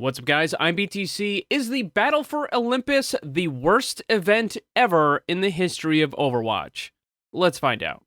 What's up, guys? I'm BTC. Is the Battle for Olympus the worst event ever in the history of Overwatch? Let's find out.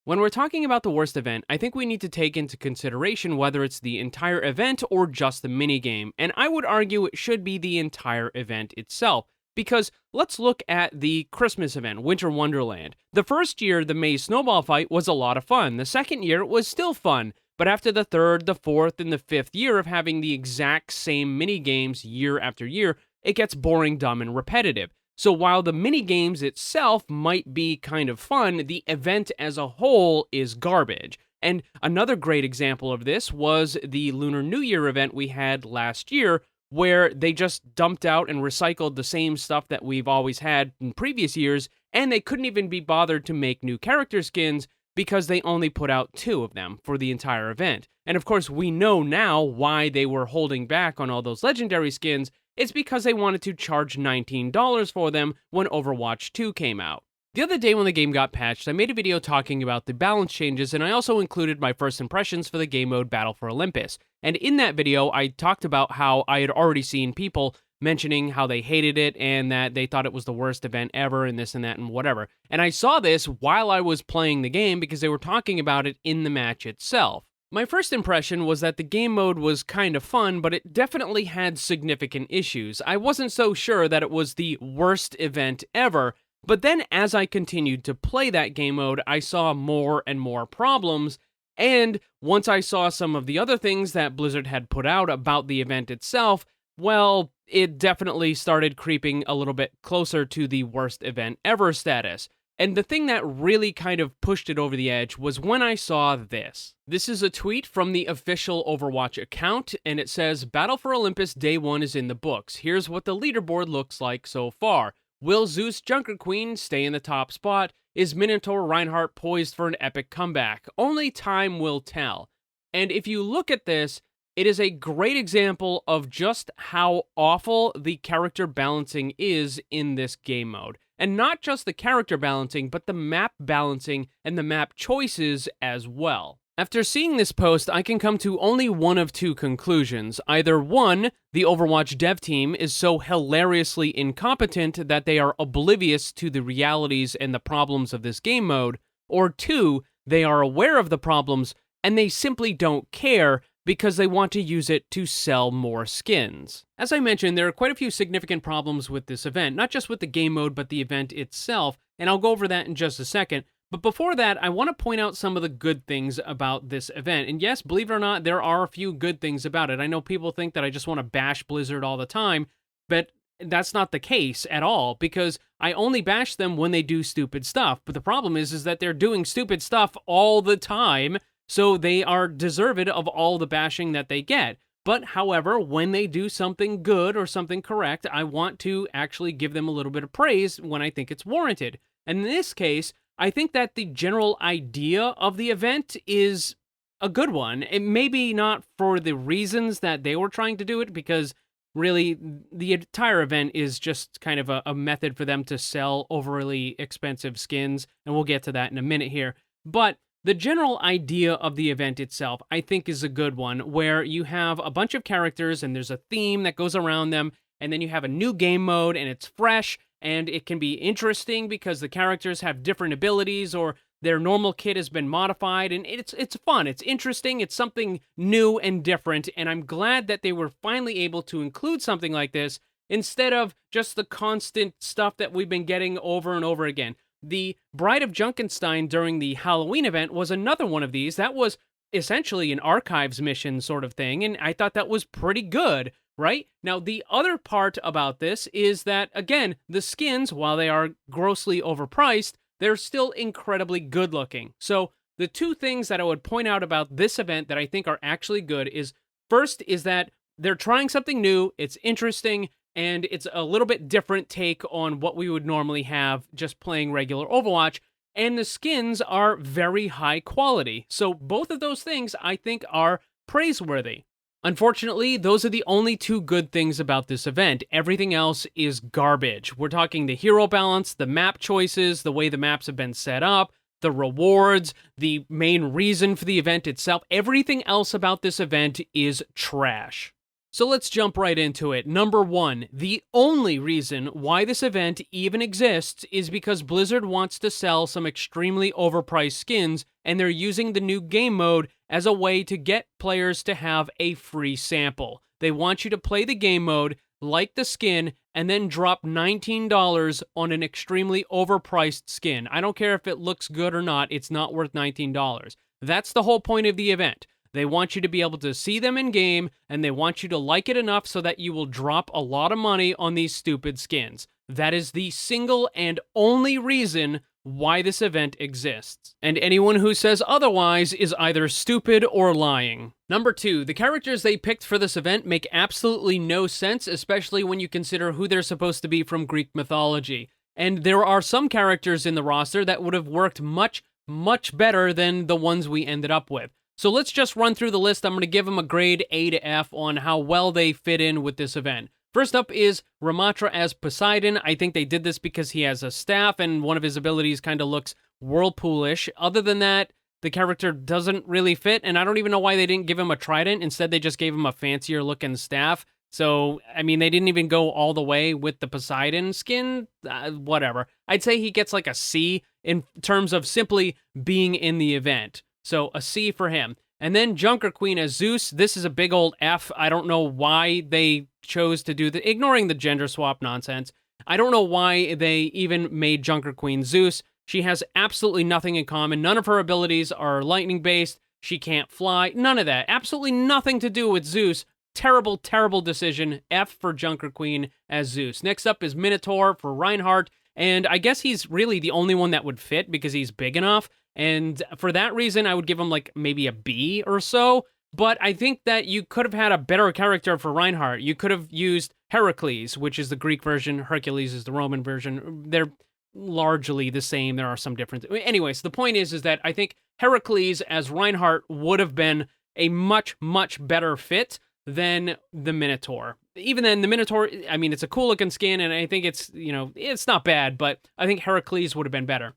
When we're talking about the worst event, I think we need to take into consideration whether it's the entire event or just the minigame, and I would argue it should be the entire event itself. Because let's look at the Christmas event, Winter Wonderland. The first year, the Maze Snowball fight was a lot of fun. The second year, it was still fun. But after the third, the fourth, and the fifth year of having the exact same minigames year after year, it gets boring, dumb, and repetitive. So while the minigames itself might be kind of fun, the event as a whole is garbage. And another great example of this was the Lunar New Year event we had last year, where they just dumped out and recycled the same stuff that we've always had in previous years, and they couldn't even be bothered to make new character skins because they only put out 2 of them for the entire event. And of course, we know now why they were holding back on all those legendary skins. It's because they wanted to charge $19 for them when Overwatch 2 came out. The other day when the game got patched, I made a video talking about the balance changes, and I also included my first impressions for the game mode Battle for Olympus. And in that video, I talked about how I had already seen people mentioning how they hated it and that they thought it was the worst event ever and this and that and whatever. And I saw this while I was playing the game because they were talking about it in the match itself. My first impression was that the game mode was kind of fun, but it definitely had significant issues. I wasn't so sure that it was the worst event ever. But then as I continued to play that game mode, I saw more and more problems, and once I saw some of the other things that Blizzard had put out about the event itself, well, it definitely started creeping a little bit closer to the worst event ever status. And the thing that really kind of pushed it over the edge was when I saw this. This is a tweet from the official Overwatch account, and it says, "Battle for Olympus Day 1 is in the books. Here's what the leaderboard looks like so far. Will Zeus Junker Queen stay in the top spot? Is Minotaur Reinhardt poised for an epic comeback? Only time will tell." And if you look at this, it is a great example of just how awful the character balancing is in this game mode. And not just the character balancing, but the map balancing and the map choices as well. After seeing this post, I can come to only one of 2 conclusions. Either 1, the Overwatch dev team is so hilariously incompetent that they are oblivious to the realities and the problems of this game mode, or 2, they are aware of the problems and they simply don't care because they want to use it to sell more skins. As I mentioned, there are quite a few significant problems with this event, not just with the game mode, but the event itself, and I'll go over that in just a second. But before that, I want to point out some of the good things about this event. And yes, believe it or not, there are a few good things about it. I know people think that I just want to bash Blizzard all the time, but that's not the case at all, because I only bash them when they do stupid stuff. But the problem is that they're doing stupid stuff all the time, so they are deserved of all the bashing that they get. But however, when they do something good or something correct, I want to actually give them a little bit of praise when I think it's warranted. And in this case, I think that the general idea of the event is a good one. It may be not for the reasons that they were trying to do it, because really the entire event is just kind of a method for them to sell overly expensive skins, and we'll get to that in a minute here. But the general idea of the event itself, I think, is a good one, where you have a bunch of characters and there's a theme that goes around them, and then you have a new game mode and it's fresh, and it can be interesting because the characters have different abilities or their normal kit has been modified, and it's fun, it's interesting, it's something new and different, and I'm glad that they were finally able to include something like this instead of just the constant stuff that we've been getting over and over again. The Bride of Junkenstein during the Halloween event was another one of these. That was essentially an archives mission sort of thing, and I thought that was pretty good, right? Now, the other part about this is that, again, the skins, while they are grossly overpriced, they're still incredibly good looking. So the 2 things that I would point out about this event that I think are actually good is, first is that they're trying something new, it's interesting, and it's a little bit different take on what we would normally have just playing regular Overwatch, and the skins are very high quality. So both of those things I think are praiseworthy. Unfortunately, those are the only two good things about this event. Everything else is garbage. We're talking the hero balance, the map choices, the way the maps have been set up, the rewards, the main reason for the event itself. Everything else about this event is trash. So let's jump right into it. Number one, the only reason why this event even exists is because Blizzard wants to sell some extremely overpriced skins, and they're using the new game mode as a way to get players to have a free sample. They want you to play the game mode, like the skin, and then drop $19 on an extremely overpriced skin. I don't care if it looks good or not, it's not worth $19. That's the whole point of the event. They want you to be able to see them in game, and they want you to like it enough so that you will drop a lot of money on these stupid skins. That is the single and only reason why this event exists. And anyone who says otherwise is either stupid or lying. Number two, the characters they picked for this event make absolutely no sense, especially when you consider who they're supposed to be from Greek mythology. And there are some characters in the roster that would have worked much, much better than the ones we ended up with. So let's just run through the list. I'm going to give them a grade A to F on how well they fit in with this event. First up is Ramatra as Poseidon. I think they did this because he has a staff and one of his abilities kind of looks whirlpoolish. Other than that, the character doesn't really fit, and I don't even know why they didn't give him a trident. Instead, they just gave him a fancier looking staff. So, I mean, they didn't even go all the way with the Poseidon skin. Whatever. I'd say he gets like a C in terms of simply being in the event. So a C for him. And then Junker Queen as Zeus. This is a big old F. I don't know why they chose to do ignoring the gender swap nonsense. I don't know why they even made Junker Queen Zeus. She has absolutely nothing in common. None of her abilities are lightning based. She can't fly. None of that. Absolutely nothing to do with Zeus. Terrible, terrible decision. F for Junker Queen as Zeus. Next up is Minotaur for Reinhardt. And I guess he's really the only one that would fit because he's big enough. And for that reason, I would give him like maybe a B or so. But I think that you could have had a better character for Reinhardt. You could have used Heracles, which is the Greek version. Hercules is the Roman version. They're largely the same. There are some differences. Anyways, the point is that I think Heracles as Reinhardt would have been a much, much better fit than the Minotaur. Even then, the Minotaur, I mean, it's a cool looking skin, and I think it's, it's not bad, but I think Heracles would have been better.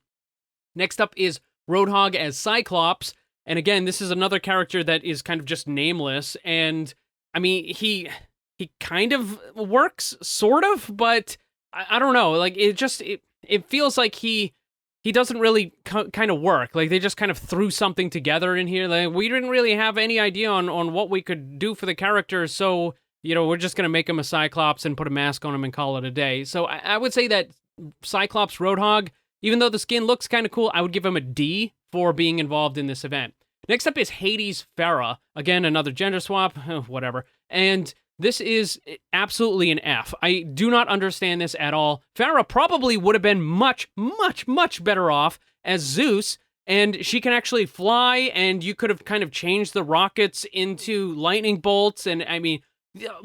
Next up is Roadhog as Cyclops, and again, this is another character that is kind of just nameless, and I mean, he kind of works, sort of, but I don't know, like, it feels like he doesn't really kind of work. Like, they just kind of threw something together in here. Like, we didn't really have any idea on what we could do for the character, so, we're just going to make him a Cyclops and put a mask on him and call it a day. So I would say that Cyclops Roadhog, even though the skin looks kind of cool, I would give him a D for being involved in this event. Next up is Hades Farah. Again, another gender swap, whatever. And this is absolutely an F. I do not understand this at all. Farah probably would have been much, much, much better off as Zeus, and she can actually fly, and you could have kind of changed the rockets into lightning bolts, and I mean,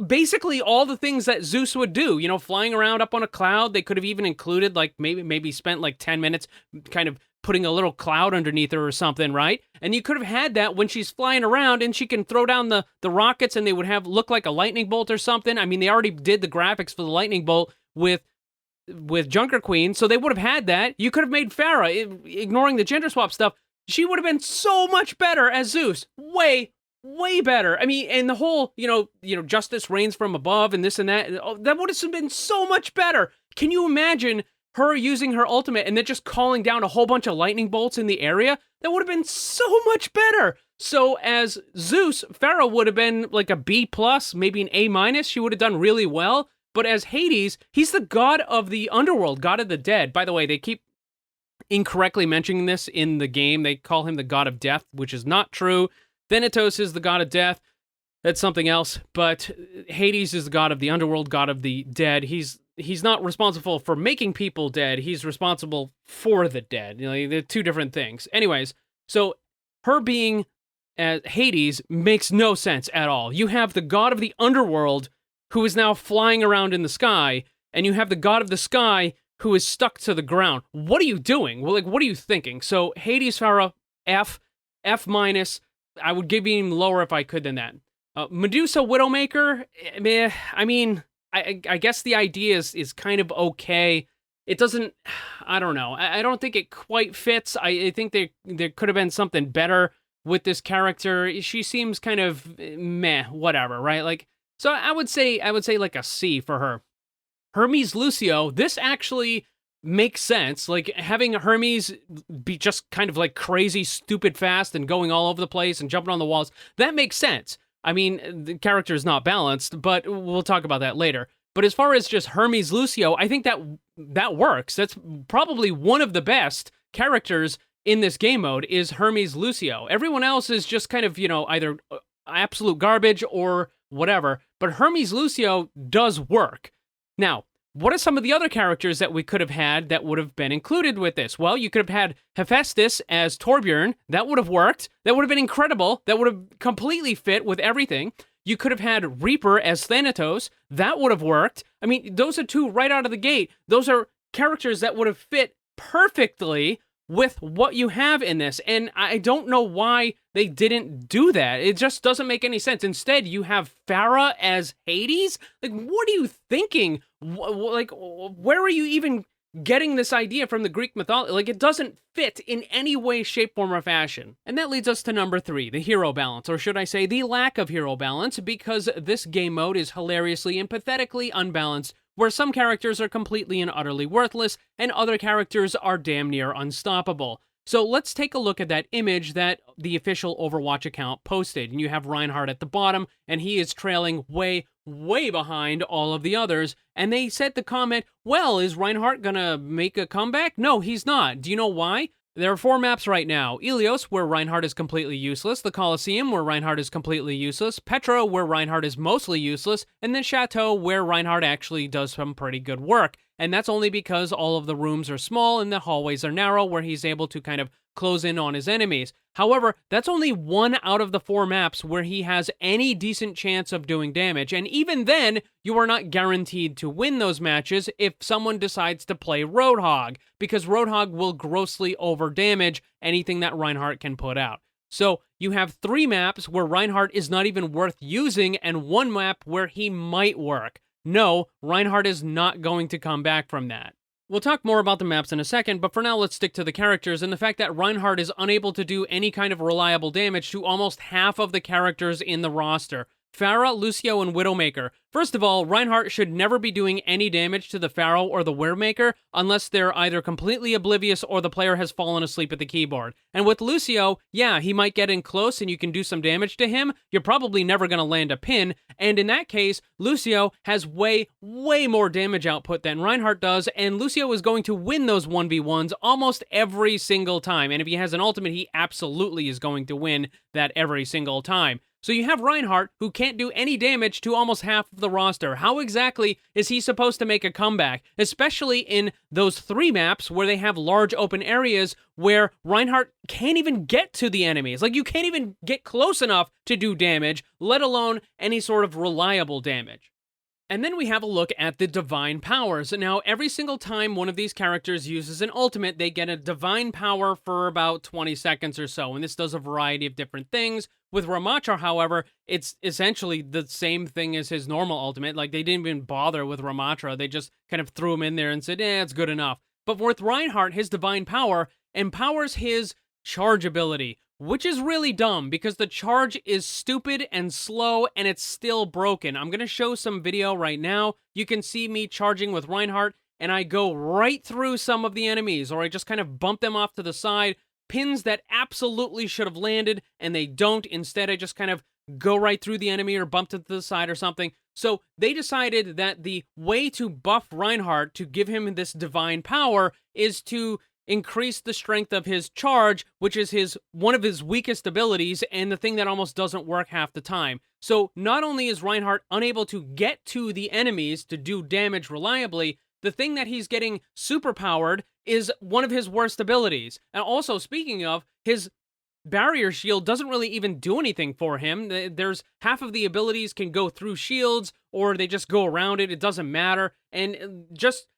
basically all the things that Zeus would do, flying around up on a cloud. They could have even included, like, maybe spent like 10 minutes kind of putting a little cloud underneath her or something, right? And you could have had that when she's flying around and she can throw down the rockets and they would look like a lightning bolt or something. I mean, they already did the graphics for the lightning bolt with Junker Queen, so they would have had that. You could have made Farah, ignoring the gender swap stuff, she would have been so much better as Zeus. Way better. I mean, and the whole, justice reigns from above and this and that, that would have been so much better. Can you imagine her using her ultimate and then just calling down a whole bunch of lightning bolts in the area? That would have been so much better. So as Zeus, Farah would have been like a B+, maybe an A-. She would have done really well. But as Hades, he's the god of the underworld, god of the dead. By the way, they keep incorrectly mentioning this in the game. They call him the god of death, which is not true. Thanatos is the god of death. That's something else. But Hades is the god of the underworld, god of the dead. He's not responsible for making people dead. He's responsible for the dead. They're two different things. Anyways, so her being Hades makes no sense at all. You have the god of the underworld who is now flying around in the sky, and you have the god of the sky who is stuck to the ground. What are you doing? Well, what are you thinking? So Hades Farah, F-. I would give him lower if I could than that. Medusa Widowmaker, I mean, I guess the idea is kind of okay. It doesn't, I don't know. I don't think it quite fits. I think there could have been something better with this character. She seems kind of meh, whatever, right? Like, so I would say like a C for her. Hermes Lucio, this actually makes sense. Like having Hermes be just kind of like crazy, stupid fast and going all over the place and jumping on the walls, that makes sense. I mean, the character is not balanced, but we'll talk about that later. But as far as just Hermes Lucio, I think that works. That's probably one of the best characters in this game mode is Hermes Lucio. Everyone else is just kind of, either absolute garbage or whatever, but Hermes Lucio does work. Now, what are some of the other characters that we could have had that would have been included with this? Well, you could have had Hephaestus as Torbjorn. That would have worked. That would have been incredible. That would have completely fit with everything. You could have had Reaper as Thanatos. That would have worked. I mean, those are two right out of the gate. Those are characters that would have fit perfectly with what you have in this. And I don't know why they didn't do that. It just doesn't make any sense. Instead, you have Farah as Hades? Like, what are you thinking? Like, where are you even getting this idea from the Greek mythology? Like, it doesn't fit in any way, shape, form, or fashion. And that leads us to number 3, the hero balance, or should I say the lack of hero balance, because this game mode is hilariously and pathetically unbalanced, where some characters are completely and utterly worthless, and other characters are damn near unstoppable. So let's take a look at that image that the official Overwatch account posted. And you have Reinhardt at the bottom, and he is trailing way, way behind all of the others. And they said the comment, well, is Reinhardt gonna make a comeback? No, he's not. Do you know why? There are 4 maps right now. Ilios, where Reinhardt is completely useless. The Colosseum, where Reinhardt is completely useless. Petra, where Reinhardt is mostly useless. And then Chateau, where Reinhardt actually does some pretty good work. And that's only because all of the rooms are small and the hallways are narrow, where he's able to kind of close in on his enemies. However, that's only 1 out of the 4 maps where he has any decent chance of doing damage, and even then, you are not guaranteed to win those matches if someone decides to play Roadhog, because Roadhog will grossly overdamage anything that Reinhardt can put out. So, you have 3 maps where Reinhardt is not even worth using, and 1 map where he might work. No, Reinhardt is not going to come back from that. We'll talk more about the maps in a second, but for now let's stick to the characters and the fact that Reinhardt is unable to do any kind of reliable damage to almost half of the characters in the roster. Farah, Lucio, and Widowmaker. First of all, Reinhardt should never be doing any damage to the Pharaoh or the Widowmaker unless they're either completely oblivious or the player has fallen asleep at the keyboard. And with Lucio, yeah, he might get in close and you can do some damage to him. You're probably never going to land a pin, and in that case, Lucio has way, way more damage output than Reinhardt does, and Lucio is going to win those 1v1s almost every single time. And if he has an ultimate, he absolutely is going to win that every single time. So you have Reinhardt, who can't do any damage to almost half of the roster. How exactly is he supposed to make a comeback? Especially in those 3 maps where they have large open areas where Reinhardt can't even get to the enemies. Like, you can't even get close enough to do damage, let alone any sort of reliable damage. And then we have a look at the divine powers. Now, every single time one of these characters uses an ultimate, they get a divine power for about 20 seconds or so, and this does a variety of different things. With Ramatra, however, it's essentially the same thing as his normal ultimate. Like, they didn't even bother with Ramatra, they just kind of threw him in there and said, it's good enough. But with Reinhardt, his divine power empowers his charge ability, which is really dumb because the charge is stupid and slow and it's still broken. I'm going to show some video right now. You can see me charging with Reinhardt and I go right through some of the enemies, or I just kind of bump them off to the side. Pins that absolutely should have landed and they don't. Instead, I just kind of go right through the enemy or bump it to the side or something. So they decided that the way to buff Reinhardt to give him this divine power is to increase the strength of his charge, which is one of his weakest abilities and the thing that almost doesn't work half the time. So not only is Reinhardt unable to get to the enemies to do damage reliably, the thing that he's getting superpowered is one of his worst abilities. And also, speaking of, his barrier shield doesn't really even do anything for him. There's half of the abilities can go through shields or they just go around it. It doesn't matter. And just,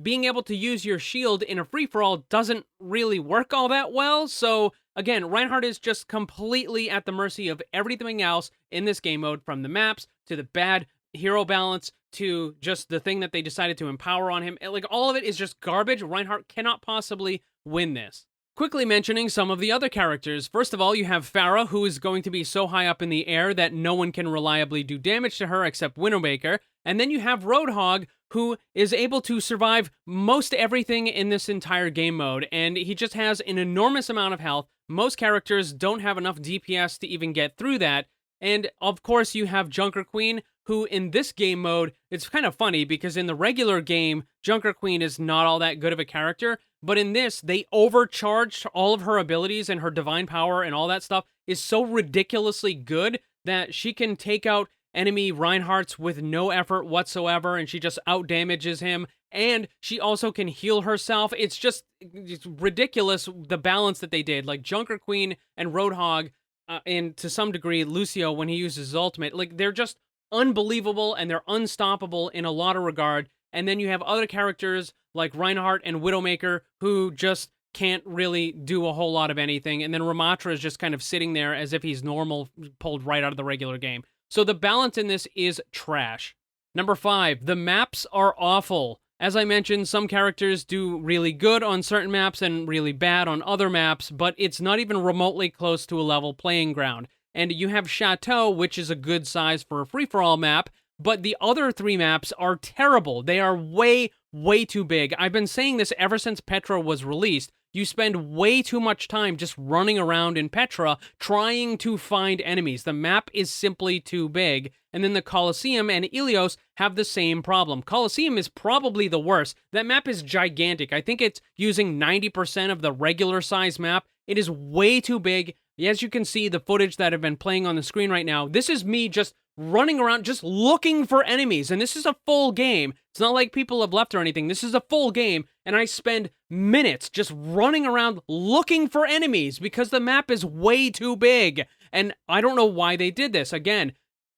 being able to use your shield in a free-for-all doesn't really work all that well. So again, Reinhardt is just completely at the mercy of everything else in this game mode, from the maps to the bad hero balance to just the thing that they decided to empower on him. Like, all of it is just garbage. Reinhardt cannot possibly win this. Quickly mentioning some of the other characters. First of all, you have Pharah, who is going to be so high up in the air that no one can reliably do damage to her except Widowmaker. And then you have Roadhog, who is able to survive most everything in this entire game mode, and he just has an enormous amount of health. Most characters don't have enough DPS to even get through that. And of course, you have Junker Queen, who in this game mode, it's kind of funny because in the regular game, Junker Queen is not all that good of a character, but in this, they overcharged all of her abilities, and her divine power and all that stuff is so ridiculously good that she can take out enemy Reinhardts with no effort whatsoever, and she just outdamages him, and she also can heal herself. It's ridiculous, the balance that they did. Like, Junker Queen and Roadhog, and to some degree, Lucio, when he uses his ultimate, like, they're just unbelievable, and they're unstoppable in a lot of regard. And then you have other characters like Reinhardt and Widowmaker who just can't really do a whole lot of anything. And then Ramatra is just kind of sitting there as if he's normal, pulled right out of the regular game. So the balance in this is trash. Number 5, the maps are awful. As I mentioned, some characters do really good on certain maps and really bad on other maps, but it's not even remotely close to a level playing ground. And you have Chateau, which is a good size for a free-for-all map, but the other 3 maps are terrible. They are way, way too big. I've been saying this ever since Petra was released. You spend way too much time just running around in Petra trying to find enemies. The map is simply too big. And then the Colosseum and Ilios have the same problem. Colosseum is probably the worst. That map is gigantic. I think it's using 90% of the regular size map. It is way too big. As you can see, the footage that I've been playing on the screen right now, this is me just running around, just looking for enemies. And this is a full game. It's not like people have left or anything. This is a full game, and I spend minutes just running around looking for enemies because the map is way too big. And I don't know why they did this. Again,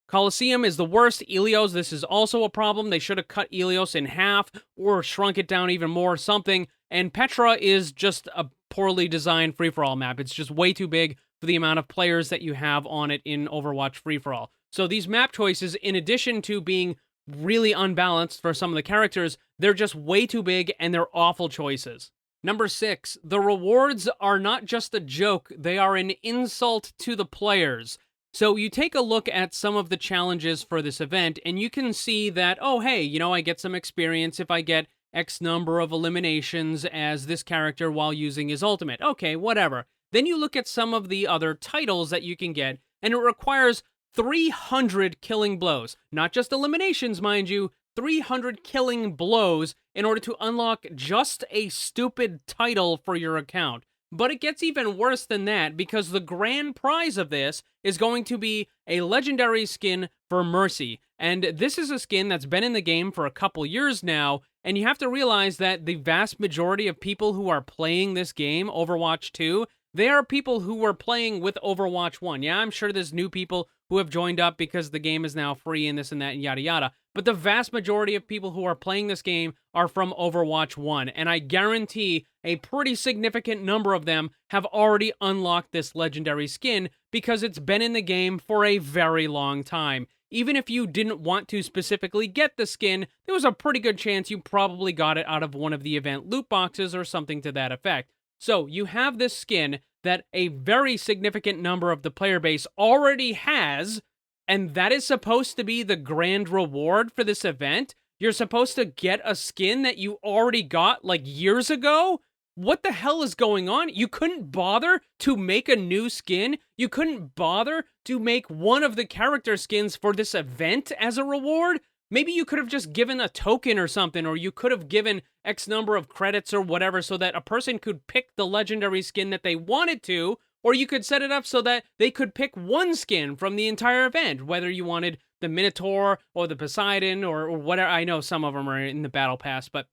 Colosseum is the worst. Ilios, this is also a problem. They should have cut Ilios in half or shrunk it down even more, something. And Petra is just a poorly designed free-for-all map. It's just way too big for the amount of players that you have on it in Overwatch free-for-all. So these map choices, in addition to being really unbalanced for some of the characters, they're just way too big and they're awful choices. Number 6, the rewards are not just a joke, they are an insult to the players. So you take a look at some of the challenges for this event, and you can see that, oh hey, you know, I get some experience if I get X number of eliminations as this character while using his ultimate. Okay, whatever. Then you look at some of the other titles that you can get, and it requires 300 killing blows. Not just eliminations, mind you, 300 killing blows in order to unlock just a stupid title for your account. But it gets even worse than that, because the grand prize of this is going to be a legendary skin for Mercy. And this is a skin that's been in the game for a couple years now, and you have to realize that the vast majority of people who are playing this game, Overwatch 2, they are people who were playing with Overwatch 1. Yeah, I'm sure there's new people who have joined up because the game is now free and this and that and yada yada. But the vast majority of people who are playing this game are from Overwatch 1. And I guarantee a pretty significant number of them have already unlocked this legendary skin because it's been in the game for a very long time. Even if you didn't want to specifically get the skin, there was a pretty good chance you probably got it out of one of the event loot boxes or something to that effect. So you have this skin that a very significant number of the player base already has, and that is supposed to be the grand reward for this event? You're supposed to get a skin that you already got like years ago? What the hell is going on? You couldn't bother to make a new skin? You couldn't bother to make one of the character skins for this event as a reward? Maybe you could have just given a token or something, or you could have given X number of credits or whatever so that a person could pick the legendary skin that they wanted to, or you could set it up so that they could pick one skin from the entire event, whether you wanted the Minotaur or the Poseidon or whatever. I know some of them are in the Battle Pass, but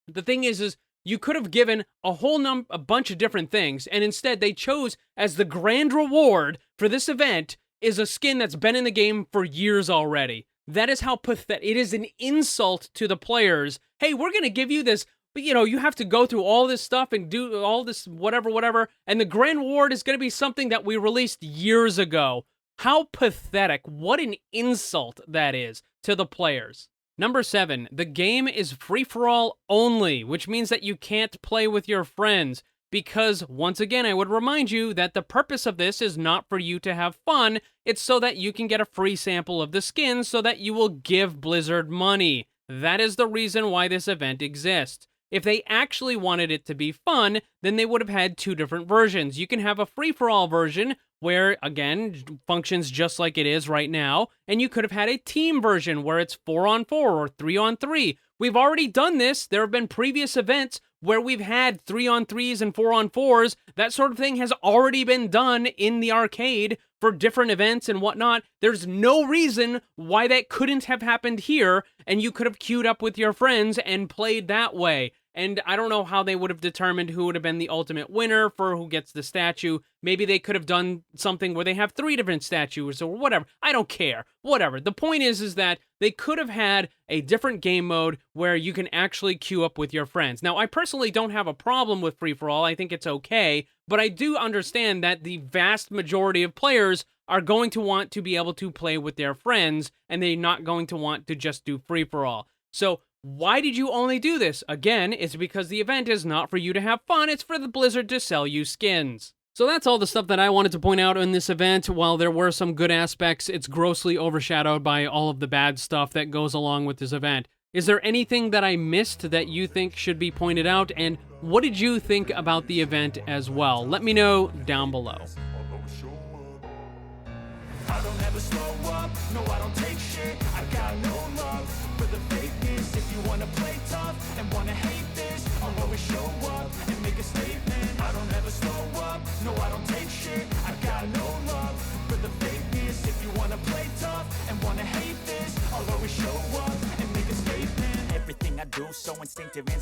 the thing is you could have given a bunch of different things, and instead they chose as the grand reward for this event is a skin that's been in the game for years already. That is how pathetic. It is an insult to the players. Hey, we're going to give you this But you have to go through all this stuff and do all this whatever, and the Grand Reward is going to be something that we released years ago. How pathetic. What an insult that is to the players. Number 7, the game is free-for-all only, which means that you can't play with your friends. Because, once again, I would remind you that the purpose of this is not for you to have fun, it's so that you can get a free sample of the skins so that you will give Blizzard money. That is the reason why this event exists. If they actually wanted it to be fun, then they would have had 2 different versions. You can have a free-for-all version, where, again, functions just like it is right now, and you could have had a team version where it's 4-on-4 or 3-on-3. We've already done this. There have been previous events where we've had 3-on-3s and 4-on-4s. That sort of thing has already been done in the arcade for different events and whatnot. There's no reason why that couldn't have happened here, and you could have queued up with your friends and played that way. And I don't know how they would have determined who would have been the ultimate winner for who gets the statue. Maybe they could have done something where they have 3 different statues or whatever. I don't care. Whatever. The point is that they could have had a different game mode where you can actually queue up with your friends. Now, I personally don't have a problem with free-for-all. I think it's okay. But I do understand that the vast majority of players are going to want to be able to play with their friends, and they're not going to want to just do free-for-all. So, why did you only do this? Again, it's because the event is not for you to have fun, it's for the Blizzard to sell you skins. So that's all the stuff that I wanted to point out in this event. While there were some good aspects, it's grossly overshadowed by all of the bad stuff that goes along with this event. Is there anything that I missed that you think should be pointed out? And what did you think about the event as well? Let me know down below. I don't ever slow up, no I don't take shit, I got no love for the fakeness. If you wanna play tough and wanna hate this, I'll always show up and make a statement. I don't ever slow up, no I don't take shit, I got no love for the fakeness. If you wanna play tough and wanna hate this, I'll always show up and make a statement. Everything I do so instinctive and